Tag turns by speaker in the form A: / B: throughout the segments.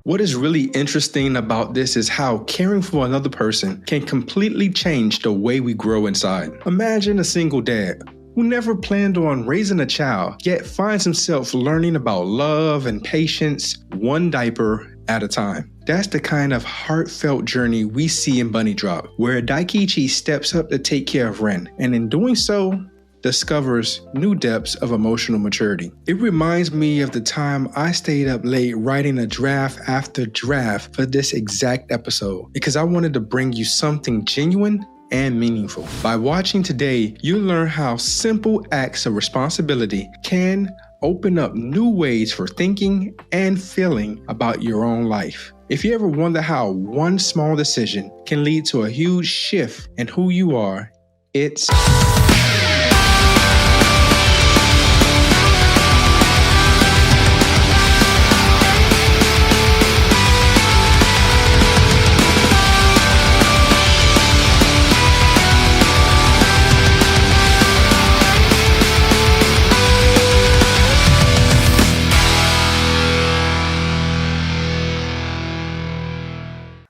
A: What is really interesting about this is how caring for another person can completely change the way we grow inside. Imagine a single dad who never planned on raising a child, yet finds himself learning about love and patience one diaper at a time. That's the kind of heartfelt journey we see in Bunny Drop, where Daikichi steps up to take care of Ren, and in doing so, discovers new depths of emotional maturity. It reminds me of the time I stayed up late writing a draft after draft for this exact episode, because I wanted to bring you something genuine and meaningful. By watching today, you'll learn how simple acts of responsibility can open up new ways for thinking and feeling about your own life. If you ever wonder how one small decision can lead to a huge shift in who you are, it's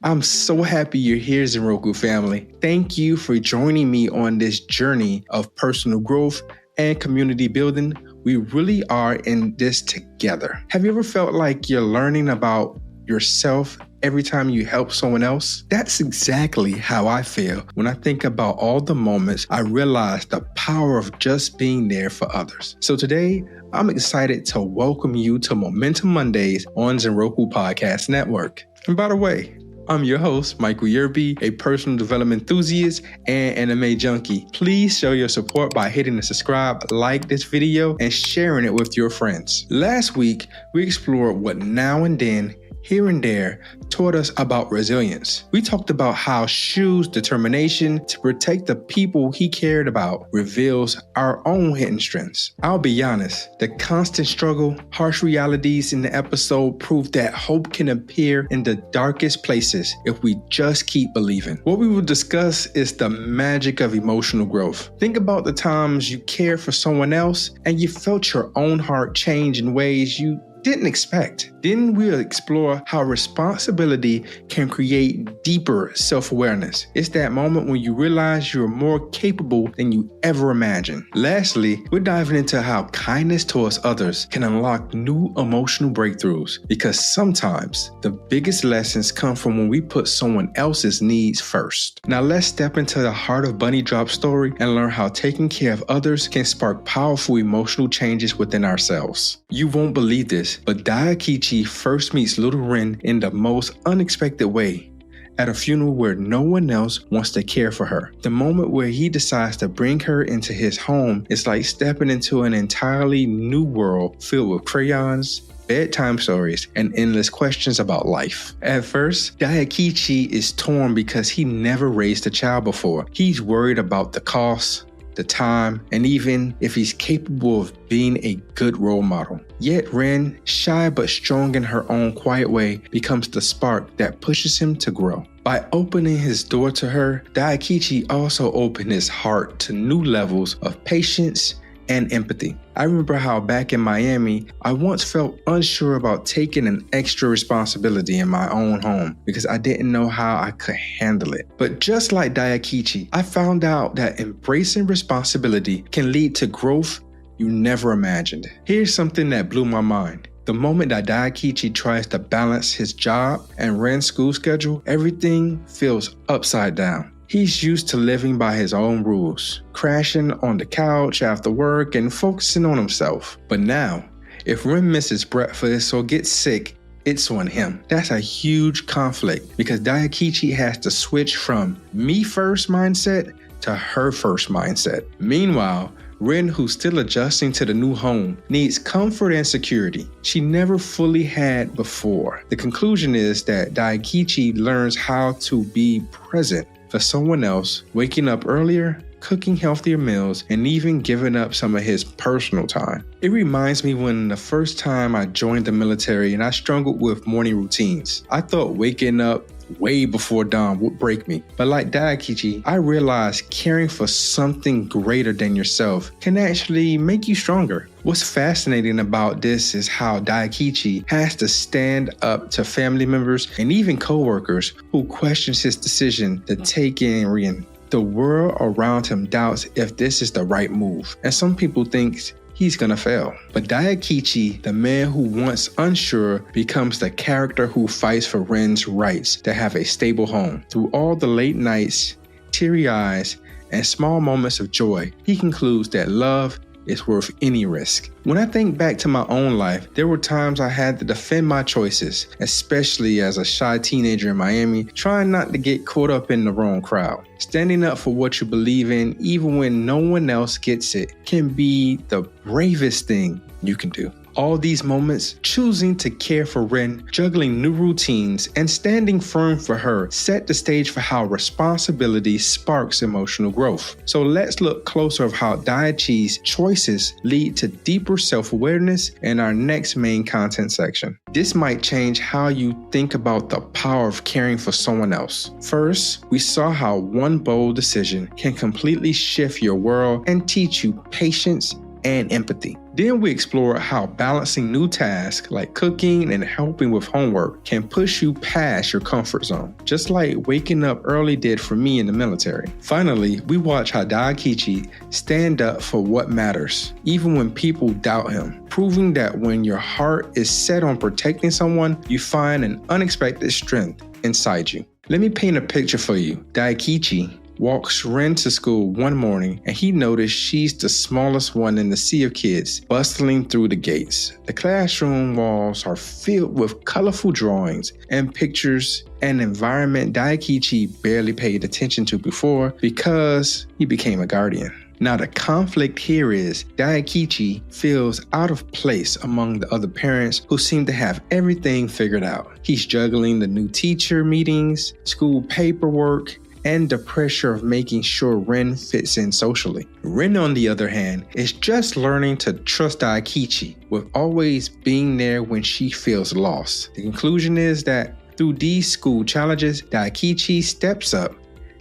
A: I'm so happy you're here, Zenroku family. Thank you for joining me on this journey of personal growth and community building. We really are in this together. Have you ever felt like you're learning about yourself every time you help someone else? That's exactly how I feel when I think about all the moments I realize the power of just being there for others. So today, I'm excited to welcome you to Momentum Mondays on Zenroku Podcast Network. And by the way, I'm your host, Michael Yerby, a personal development enthusiast and anime junkie. Please show your support by hitting the subscribe, like this video, and sharing it with your friends. Last week, we explored what now and then, here and there, taught us about resilience. We talked about how Shu's determination to protect the people he cared about reveals our own hidden strengths. I'll be honest, the constant struggle, harsh realities in the episode prove that hope can appear in the darkest places if we just keep believing. What we will discuss is the magic of emotional growth. Think about the times you cared for someone else and you felt your own heart change in ways you didn't expect. Then we'll explore how responsibility can create deeper self-awareness. It's that moment when you realize you're more capable than you ever imagined. Lastly, we're diving into how kindness towards others can unlock new emotional breakthroughs, because sometimes the biggest lessons come from when we put someone else's needs first. Now let's step into the heart of Bunny Drop's story and learn how taking care of others can spark powerful emotional changes within ourselves. You won't believe this, but Daikichi first meets little Ren in the most unexpected way, at a funeral where no one else wants to care for her. The moment where he decides to bring her into his home is like stepping into an entirely new world filled with crayons, bedtime stories, and endless questions about life. At first, Daikichi is torn because he never raised a child before. He's worried about the cost, the time, and even if he's capable of being a good role model. Yet Ren, shy but strong in her own quiet way, becomes the spark that pushes him to grow. By opening his door to her, Daikichi also opened his heart to new levels of patience and empathy. I remember how back in Miami, I once felt unsure about taking an extra responsibility in my own home because I didn't know how I could handle it. But just like Daikichi, I found out that embracing responsibility can lead to growth you never imagined. Here's something that blew my mind. The moment that Daikichi tries to balance his job and Ren's school schedule, everything feels upside down. He's used to living by his own rules, crashing on the couch after work and focusing on himself. But now, if Ren misses breakfast or gets sick, it's on him. That's a huge conflict because Daikichi has to switch from me first mindset to her first mindset. Meanwhile, Ren, who's still adjusting to the new home, needs comfort and security she never fully had before. The conclusion is that Daikichi learns how to be present for someone else, waking up earlier, cooking healthier meals, and even giving up some of his personal time. It reminds me when the first time I joined the military and I struggled with morning routines. I thought waking up way before dawn would break me. But like Daikichi, I realized caring for something greater than yourself can actually make you stronger. What's fascinating about this is how Daikichi has to stand up to family members and even coworkers who question his decision to take in Rin. The world around him doubts if this is the right move, and some people think he's gonna fail. But Daikichi, the man who once unsure, becomes the character who fights for Ren's rights to have a stable home. Through all the late nights, teary eyes, and small moments of joy, he concludes that love is worth any risk. When I think back to my own life, there were times I had to defend my choices, especially as a shy teenager in Miami, trying not to get caught up in the wrong crowd. Standing up for what you believe in, even when no one else gets it, can be the bravest thing you can do. All these moments, choosing to care for Rin, juggling new routines, and standing firm for her, set the stage for how responsibility sparks emotional growth. So let's look closer at how Daiichi's choices lead to deeper self-awareness in our next main content section. This might change how you think about the power of caring for someone else. First, we saw how one bold decision can completely shift your world and teach you patience and empathy. Then we explore how balancing new tasks like cooking and helping with homework can push you past your comfort zone, just like waking up early did for me in the military. Finally, we watch how Daikichi stand up for what matters, even when people doubt him, proving that when your heart is set on protecting someone, you find an unexpected strength inside you. Let me paint a picture for you. Daikichi walks Rin to school one morning, and he noticed she's the smallest one in the sea of kids bustling through the gates. The classroom walls are filled with colorful drawings and pictures, an environment Daikichi barely paid attention to before because he became a guardian. Now the conflict here is Daikichi feels out of place among the other parents who seem to have everything figured out. He's juggling the new teacher meetings, school paperwork, and the pressure of making sure Rin fits in socially. Rin, on the other hand, is just learning to trust Daikichi, with always being there when she feels lost. The conclusion is that through these school challenges, Daikichi steps up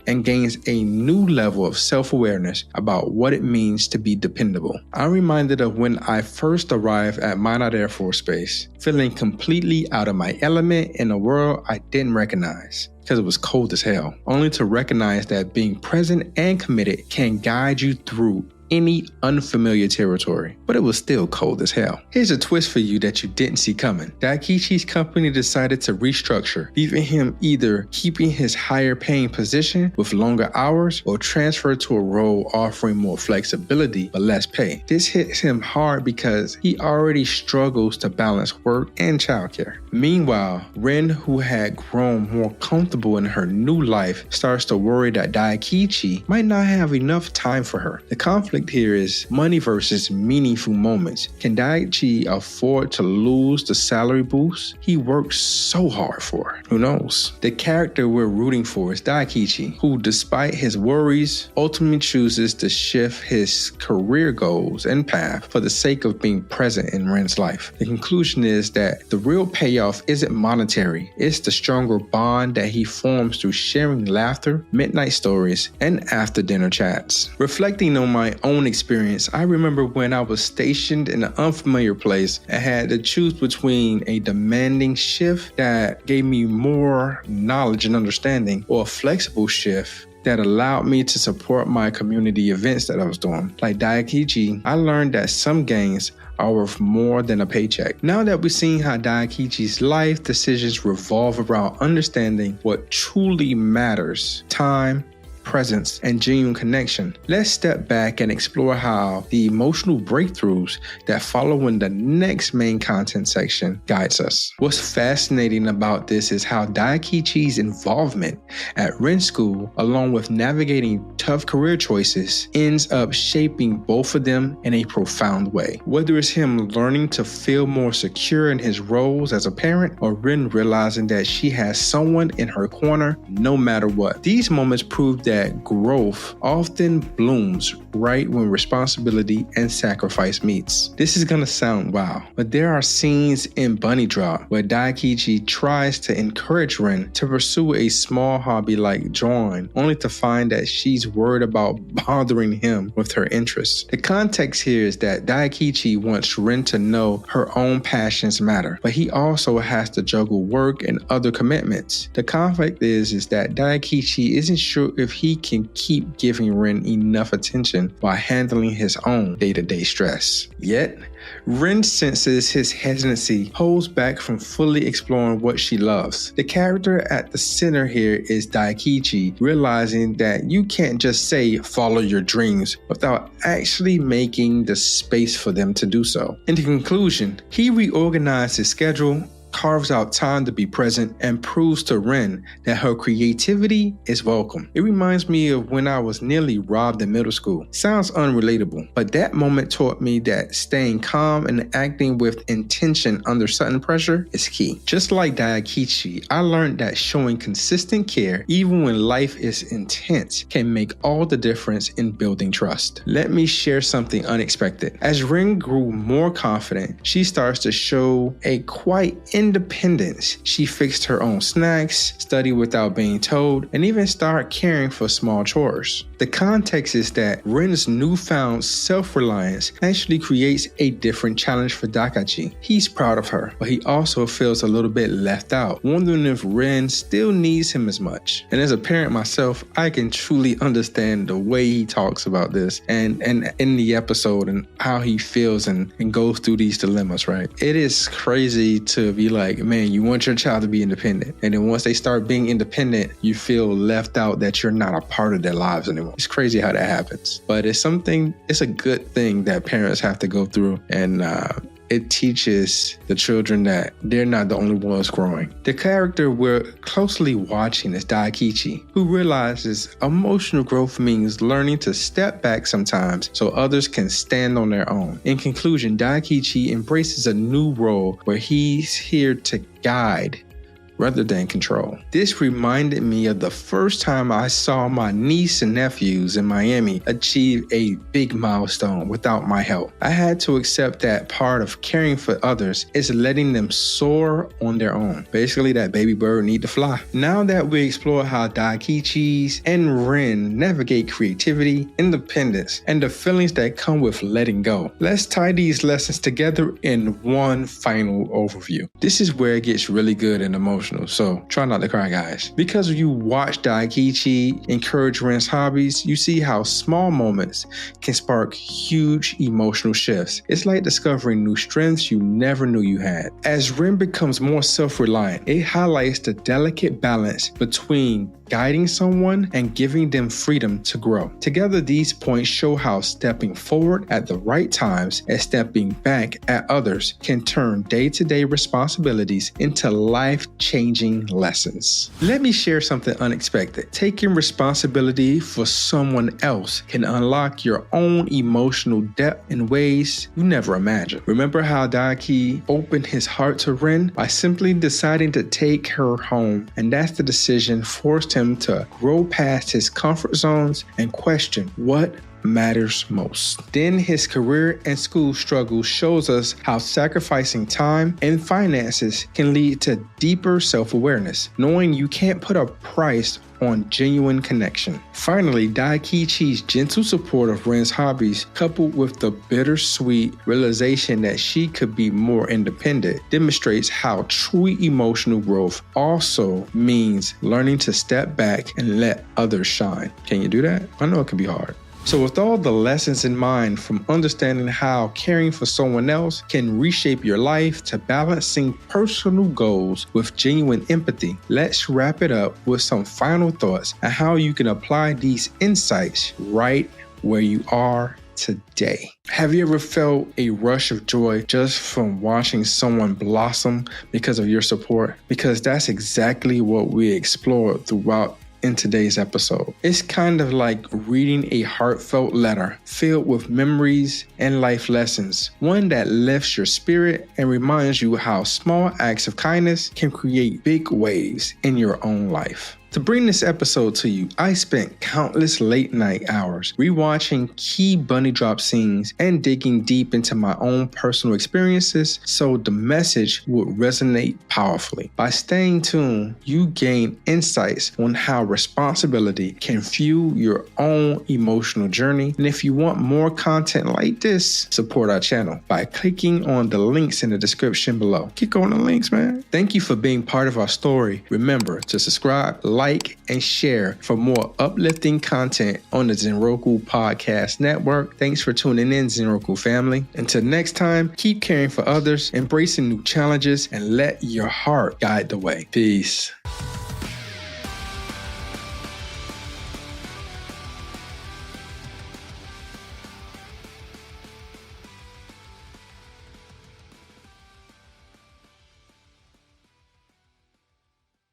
A: and gains a new level of self-awareness about what it means to be dependable. I'm reminded of when I first arrived at Minot Air Force Base, feeling completely out of my element in a world I didn't recognize, because it was cold as hell, only to recognize that being present and committed can guide you through any unfamiliar territory, but it was still cold as hell. Here's a twist for you that you didn't see coming. Daikichi's company decided to restructure, leaving him either keeping his higher paying position with longer hours or transfer to a role offering more flexibility but less pay. This hits him hard because he already struggles to balance work and childcare. Meanwhile, Rin, who had grown more comfortable in her new life, starts to worry that Daikichi might not have enough time for her. The conflict here is money versus meaningful moments. Can Daiichi afford to lose the salary boost he worked so hard for? Who knows? The character we're rooting for is Daikichi, who despite his worries, ultimately chooses to shift his career goals and path for the sake of being present in Ren's life. The conclusion is that the real payoff isn't monetary, it's the stronger bond that he forms through sharing laughter, midnight stories, and after dinner chats. Reflecting on my own experience, I remember when I was stationed in an unfamiliar place and had to choose between a demanding shift that gave me more knowledge and understanding or a flexible shift that allowed me to support my community events that I was doing. Like Daikichi, I learned that some gains are worth more than a paycheck. Now that we've seen how Daikichi's life decisions revolve around understanding what truly matters, time, presence, and genuine connection, let's step back and explore how the emotional breakthroughs that follow in the next main content section guides us. What's fascinating about this is how Daikichi's involvement at Ren School, along with navigating tough career choices, ends up shaping both of them in a profound way. Whether it's him learning to feel more secure in his roles as a parent, or Ren realizing that she has someone in her corner no matter what. These moments prove that that growth often blooms right when responsibility and sacrifice meets. This is gonna sound wild, but there are scenes in Bunny Drop where Daikichi tries to encourage Rin to pursue a small hobby like drawing, only to find that she's worried about bothering him with her interests. The context here is that Daikichi wants Rin to know her own passions matter, but he also has to juggle work and other commitments. The conflict is that Daikichi isn't sure if he can keep giving Rin enough attention while handling his own day-to-day stress. Yet, Rin senses his hesitancy holds back from fully exploring what she loves. The character at the center here is Daikichi, realizing that you can't just say follow your dreams without actually making the space for them to do so. In the conclusion, he reorganized his schedule, carves out time to be present, and proves to Rin that her creativity is welcome. It reminds me of when I was nearly robbed in middle school. Sounds unrelatable, but that moment taught me that staying calm and acting with intention under sudden pressure is key. Just like Daikichi, I learned that showing consistent care, even when life is intense, can make all the difference in building trust. Let me share something unexpected. As Rin grew more confident, she starts to show a quite independence. She fixed her own snacks, studied without being told, and even started caring for small chores. The context is that Rin's newfound self-reliance actually creates a different challenge for Daikichi. He's proud of her, but he also feels a little bit left out, wondering if Rin still needs him as much. And as a parent myself, I can truly understand the way he talks about this and in the episode and how he feels and goes through these dilemmas, right? It is crazy to be like, man, you want your child to be independent. And then once they start being independent, you feel left out, that you're not a part of their lives anymore. It's crazy how that happens. But it's a good thing that parents have to go through. And it teaches the children that they're not the only ones growing. The character we're closely watching is Daikichi, who realizes emotional growth means learning to step back sometimes so others can stand on their own. In conclusion, Daikichi embraces a new role where he's here to guide rather than control. This reminded me of the first time I saw my niece and nephews in Miami achieve a big milestone without my help. I had to accept that part of caring for others is letting them soar on their own. Basically, that baby bird need to fly. Now that we explore how Daikichi and Rin navigate creativity, independence, and the feelings that come with letting go, let's tie these lessons together in one final overview. This is where it gets really good and emotional. So try not to cry, guys. Because you watch Daikichi encourage Rin's hobbies, you see how small moments can spark huge emotional shifts. It's like discovering new strengths you never knew you had. As Rin becomes more self-reliant, it highlights the delicate balance between guiding someone and giving them freedom to grow. Together, these points show how stepping forward at the right times and stepping back at others can turn day-to-day responsibilities into life-changing lessons. Let me share something unexpected. Taking responsibility for someone else can unlock your own emotional depth in ways you never imagined. Remember how Daiki opened his heart to Rin by simply deciding to take her home, and that's the decision forced him to grow past his comfort zones and question what matters most. Then his career and school struggles shows us how sacrificing time and finances can lead to deeper self-awareness, knowing you can't put a price on genuine connection. Finally, Daikichi's gentle support of Rin's hobbies, coupled with the bittersweet realization that she could be more independent, demonstrates how true emotional growth also means learning to step back and let others shine. Can you do that? I know it can be hard. So with all the lessons in mind, from understanding how caring for someone else can reshape your life to balancing personal goals with genuine empathy, let's wrap it up with some final thoughts on how you can apply these insights right where you are today. Have you ever felt a rush of joy just from watching someone blossom because of your support? Because that's exactly what we explored throughout in today's episode. It's kind of like reading a heartfelt letter filled with memories and life lessons, one that lifts your spirit and reminds you how small acts of kindness can create big waves in your own life. To bring this episode to you, I spent countless late night hours rewatching key bunny drop scenes and digging deep into my own personal experiences so the message would resonate powerfully. By staying tuned, you gain insights on how responsibility can fuel your own emotional journey. And if you want more content like this, support our channel by clicking on the links in the description below. Click on the links, man. Thank you for being part of our story. Remember to subscribe, like, and share for more uplifting content on the Zenroku Podcast Network. Thanks for tuning in, Zenroku family. Until next time, keep caring for others, embracing new challenges, and let your heart guide the way. Peace.